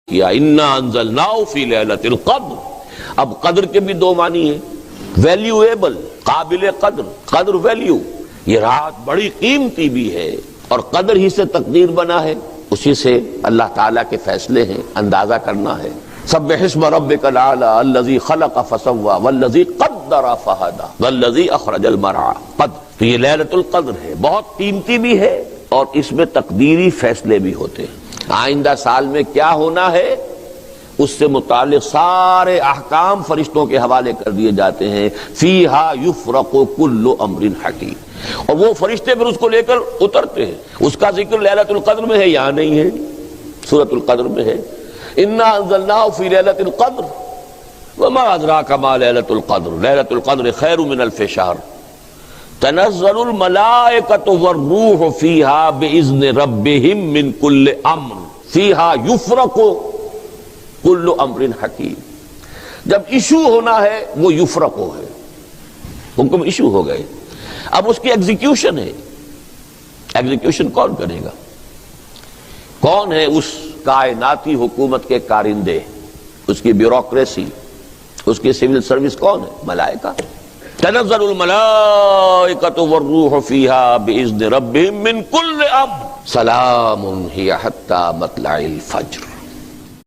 کیا انا انزلناہ فی لیلۃ القدر. اب قدر کے بھی دو معنی ہیں، ویلیویبل، قابل قدر، قدر ویلیو. یہ رات بڑی قیمتی بھی ہے اور قدر ہی سے تقدیر بنا ہے، اسی سے اللہ تعالیٰ کے فیصلے ہیں، اندازہ کرنا ہے. سبح اسم ربک الاعلی الذی خلق فسوی والذی قدر فہدی والذی اخرج المرعی. قدر تو یہ لیلۃ القدر ہے، بہت قیمتی بھی ہے اور اس میں تقدیری فیصلے بھی ہوتے ہیں. آئندہ سال میں کیا ہونا ہے اس سے متعلق سارے احکام فرشتوں کے حوالے کر دیے جاتے ہیں. فیہا یفرق کل امر حکیم. اور وہ فرشتے پھر اس کو لے کر اترتے ہیں. اس کا ذکر لیلۃ القدر میں ہے، یہاں نہیں ہے، سورۃ القدر میں ہے. انا انزلناہ فی لیلۃ القدر وما ادراک ما لیلۃ القدر لیلۃ القدر خیر من الف شہر تنزل الملائکۃ والروح فیہا باذن ربہم من کل امر فیہا یفرق کل امر حکیم. جب ایشو ہونا ہے وہ یفرق ہے، حکم ایشو ہو گئے، اب اس کی ایگزیکیوشن ہے. ایگزیکیوشن کون کرے گا؟ کون ہے اس کائناتی حکومت کے کارندے، اس کی بیوروکریسی، اس کی سول سروس کون ہے؟ ملائکہ. تنزل الملائکۃ والروح فیہا باذن ربہم من کل امر سلام ہی حتی مطلع الفجر.